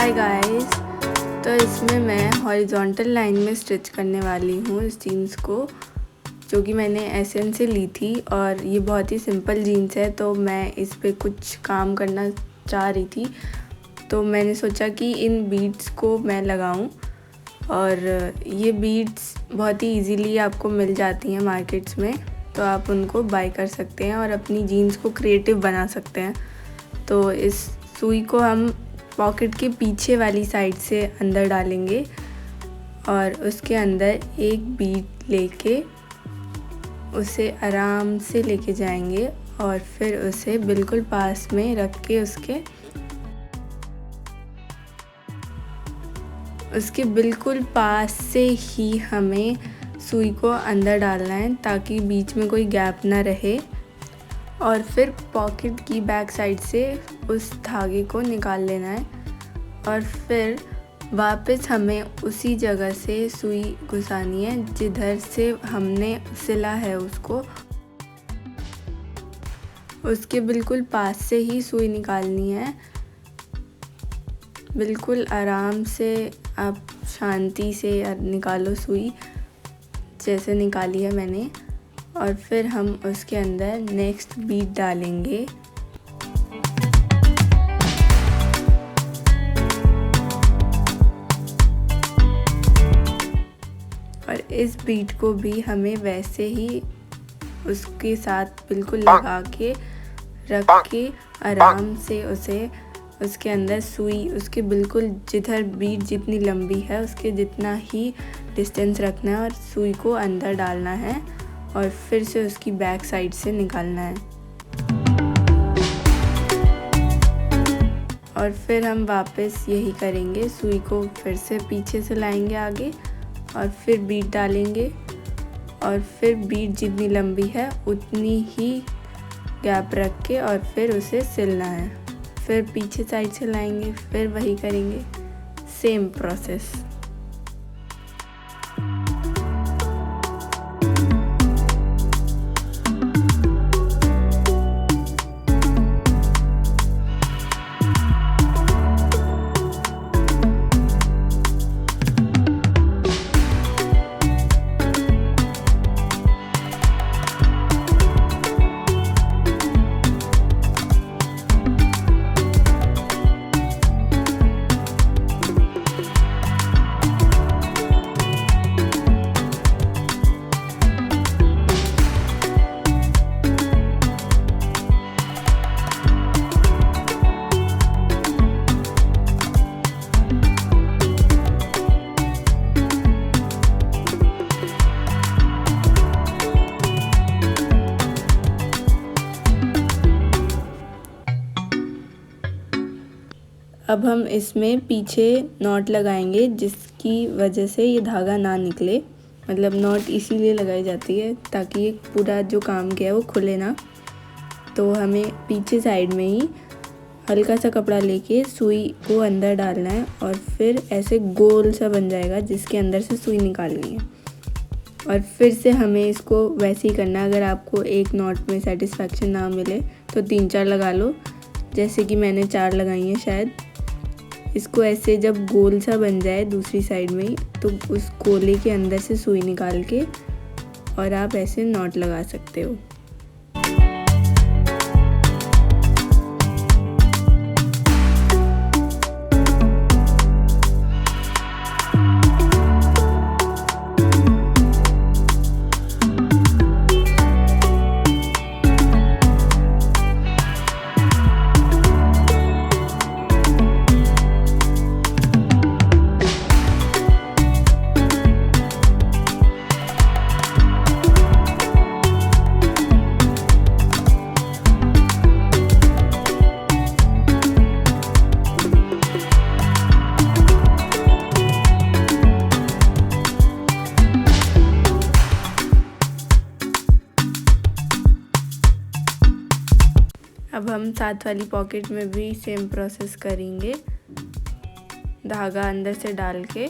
Hi guys. तो इसमें मैं हॉरिजॉन्टल लाइन में स्टिच करने वाली हूँ इस जीन्स को, जो कि मैंने एसएन से ली थी। और ये बहुत ही सिंपल जीन्स है, तो मैं इस पे कुछ काम करना चाह रही थी। तो मैंने सोचा कि इन बीड्स को मैं लगाऊं, और ये बीड्स बहुत ही इजीली आपको मिल जाती हैं मार्केट्स में, तो आप उनको बाय कर सकते हैं और अपनी जीन्स को क्रिएटिव बना सकते हैं। तो इस सुई को हम पॉकेट के पीछे वाली साइड से अंदर डालेंगे और उसके अंदर एक बीड लेके उसे आराम से लेके जाएंगे और फिर उसे बिल्कुल पास में रख के उसके बिल्कुल पास से ही हमें सुई को अंदर डालना है ताकि बीच में कोई गैप ना रहे। और फिर पॉकेट की बैक साइड से उस धागे को निकाल लेना है और फिर वापस हमें उसी जगह से सुई घुसानी है जिधर से हमने सिला है उसको। उसके बिल्कुल पास से ही सुई निकालनी है। बिल्कुल आराम से आप शांति से निकालो सुई, जैसे निकाली है मैंने। और फिर हम उसके अंदर नेक्स्ट बीड डालेंगे। और इस बीड को भी हमें वैसे ही उसके साथ बिल्कुल लगा के रख के आराम से उसे उसके अंदर सुई उसके बिल्कुल जिधर बीड जितनी लंबी है उसके जितना ही डिस्टेंस रखना है और सुई को अंदर डालना है और फिर से उसकी बैक साइड से निकालना है। और फिर हम वापस यही करेंगे, सुई को फिर से पीछे से लाएंगे आगे और फिर बीड डालेंगे और फिर बीड जितनी लंबी है उतनी ही गैप रख के और फिर उसे सिलना है। फिर पीछे साइड से लाएंगे, फिर वही करेंगे, सेम प्रोसेस। अब हम इसमें पीछे नॉट लगाएंगे जिसकी वजह से ये धागा ना निकले। मतलब नॉट इसीलिए लगाई जाती है ताकि ये पूरा जो काम किया है वो खुले ना। तो हमें पीछे साइड में ही हल्का सा कपड़ा लेके सुई को अंदर डालना है और फिर ऐसे गोल सा बन जाएगा जिसके अंदर से सुई निकालनी है। और फिर से हमें इसको वैसे ही करना है। अगर आपको एक नॉट में सेटिस्फेक्शन ना मिले तो 3-4 लगा लो, जैसे कि मैंने 4 लगाई हैं शायद। इसको ऐसे जब गोल सा बन जाए दूसरी साइड में ही, तो उस गोले के अंदर से सुई निकाल के और आप ऐसे नॉट लगा सकते हो। अब हम साथ वाली पॉकेट में भी सेम प्रोसेस करेंगे, धागा अंदर से डाल के।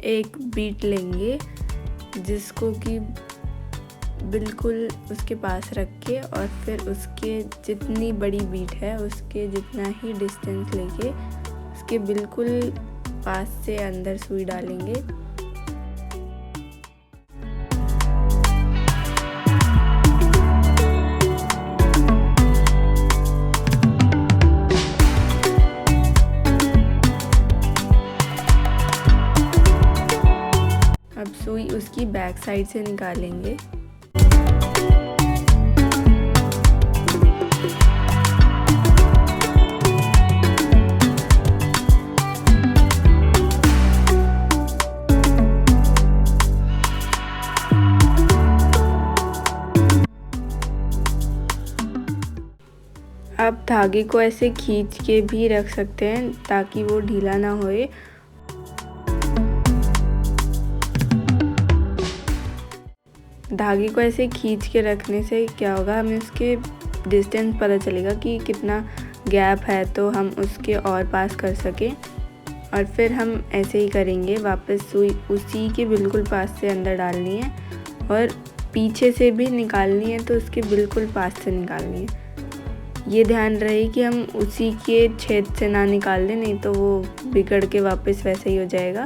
एक बीट लेंगे जिसको कि बिल्कुल उसके पास रख के और फिर उसके जितनी बड़ी बीट है उसके जितना ही डिस्टेंस लेके उसके बिल्कुल पास से अंदर सुई डालेंगे। अब सुई उसकी बैक साइड से निकालेंगे। आप धागे को ऐसे खींच के भी रख सकते हैं ताकि वो ढीला ना होए। धागे को ऐसे खींच के रखने से क्या होगा, हमें उसके डिस्टेंस पता चलेगा कि कितना गैप है, तो हम उसके और पास कर सकें। और फिर हम ऐसे ही करेंगे, वापस सुई उसी के बिल्कुल पास से अंदर डालनी है और पीछे से भी निकालनी है, तो उसके बिल्कुल पास से निकालनी है। ये ध्यान रहे कि हम उसी के छेद से ना निकाल दें, नहीं तो वो बिगड़ के वापस वैसे ही हो जाएगा।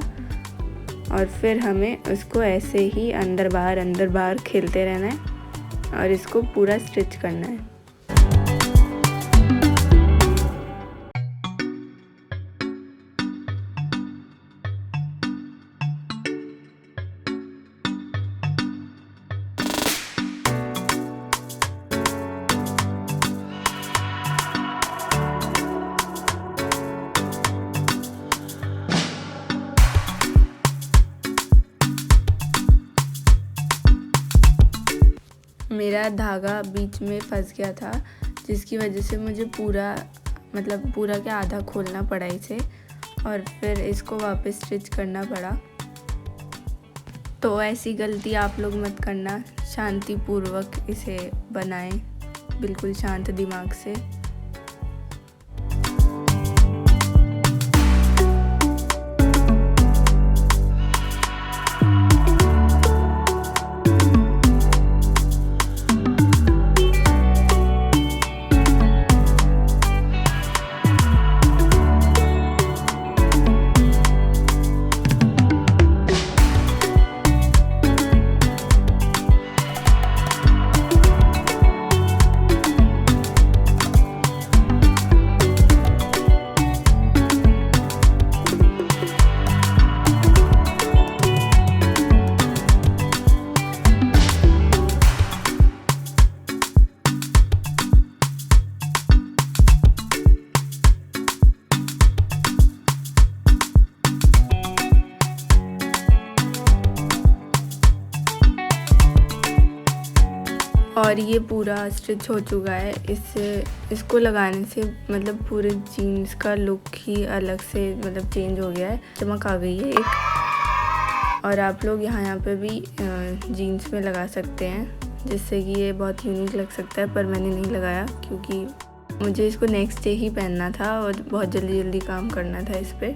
और फिर हमें उसको ऐसे ही अंदर बाहर खेलते रहना है और इसको पूरा स्टिच करना है। मेरा धागा बीच में फंस गया था, जिसकी वजह से मुझे पूरा के आधा खोलना पड़ा इसे और फिर इसको वापस स्टिच करना पड़ा। तो ऐसी गलती आप लोग मत करना, शांतिपूर्वक इसे बनाएं, बिल्कुल शांत दिमाग से। और ये पूरा स्टिच हो चुका है। इसको लगाने से पूरे जीन्स का लुक ही अलग से चेंज हो गया है, चमक आ गई है एक। और आप लोग यहाँ पे भी जीन्स में लगा सकते हैं, जिससे कि ये बहुत यूनिक लग सकता है। पर मैंने नहीं लगाया क्योंकि मुझे इसको नेक्स्ट डे ही पहनना था और बहुत जल्दी काम करना था इस पर।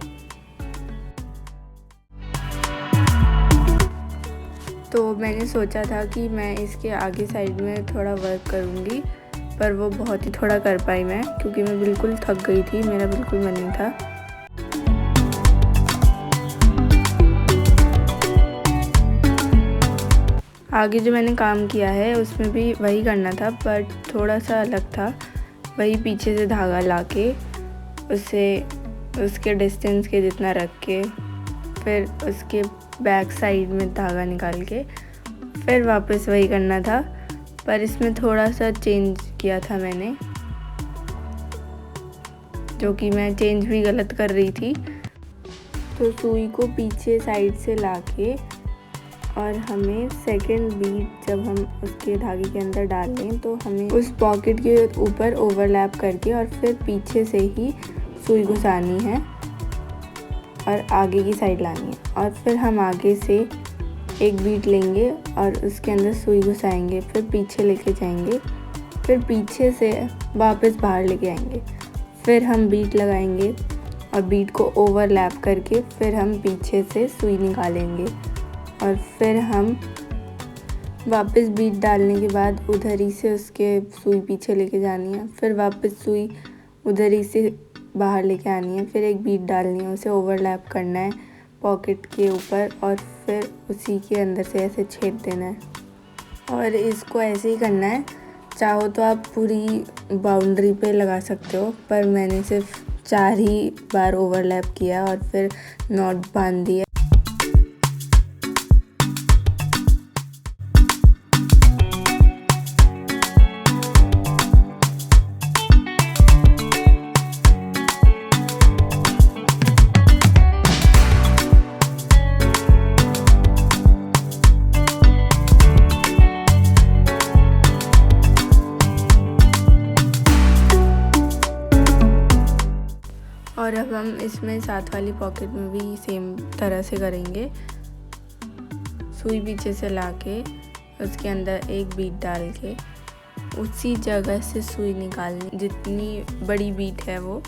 तो मैंने सोचा था कि मैं इसके आगे साइड में थोड़ा वर्क करूँगी, पर वो बहुत ही थोड़ा कर पाई मैं, क्योंकि मैं बिल्कुल थक गई थी, मेरा बिल्कुल मन नहीं था। आगे जो मैंने काम किया है उसमें भी वही करना था, पर थोड़ा सा अलग था। वही पीछे से धागा लाके उसे उसके डिस्टेंस के जितना रख के फिर उसके बैक साइड में धागा निकाल के फिर वापस वही करना था, पर इसमें थोड़ा सा चेंज किया था मैंने, जो कि मैं चेंज भी गलत कर रही थी। तो सुई को पीछे साइड से लाके और हमें सेकंड बीट जब हम उसके धागे के अंदर डाल लें तो हमें उस पॉकेट के ऊपर ओवरलैप करके और फिर पीछे से ही सुई घुसानी है और आगे की साइड लानी है। और फिर हम आगे से एक बीट लेंगे और उसके अंदर सुई घुसाएंगे, फिर पीछे लेके जाएंगे, फिर पीछे से वापस बाहर लेके आएंगे, फिर हम बीट लगाएंगे और बीट को ओवरलैप करके फिर हम पीछे से सुई निकालेंगे और फिर हम वापस बीट डालने के बाद उधर ही से उसके सुई पीछे लेके जानी है, फिर वापस सुई उधर ही से बाहर लेके आनी है, फिर एक बीट डालनी है, उसे ओवरलैप करना है पॉकेट के ऊपर और फिर उसी के अंदर से ऐसे छेद देना है। और इसको ऐसे ही करना है। चाहो तो आप पूरी बाउंड्री पे लगा सकते हो, पर मैंने सिर्फ 4 ही बार ओवरलैप किया और फिर नॉट बांध दिया। और अब हम इसमें साथ वाली पॉकेट में भी सेम तरह से करेंगे। सुई पीछे से लाके उसके अंदर एक बीट डाल के उसी जगह से सुई निकालनी, जितनी बड़ी बीट है वो।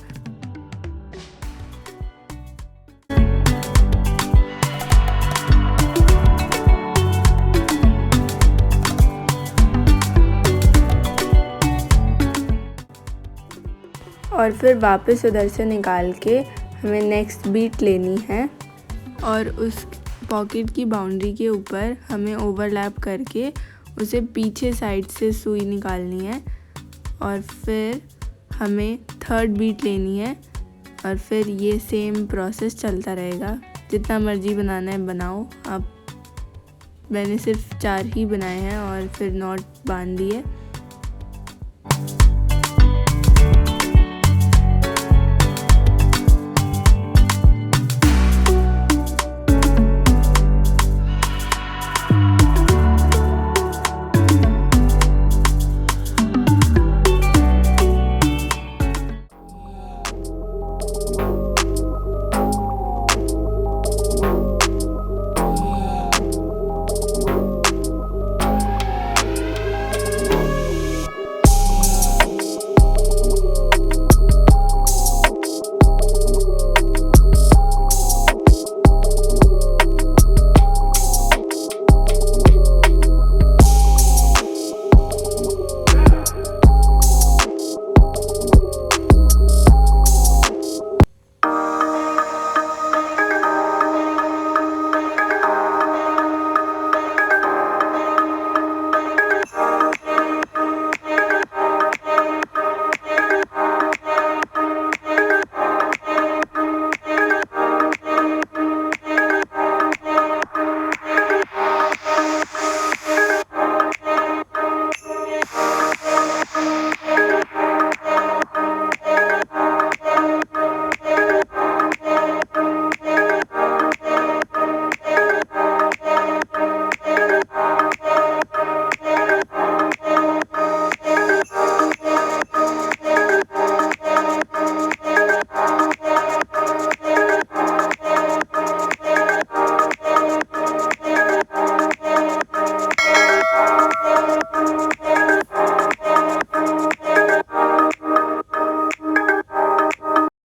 और फिर वापस उधर से निकाल के हमें नेक्स्ट बीट लेनी है और उस पॉकेट की बाउंड्री के ऊपर हमें ओवरलैप करके उसे पीछे साइड से सुई निकालनी है और फिर हमें थर्ड बीट लेनी है और फिर ये सेम प्रोसेस चलता रहेगा। जितना मर्जी बनाना है बनाओ आप। मैंने सिर्फ 4 ही बनाए हैं और फिर नॉट बांध दिए।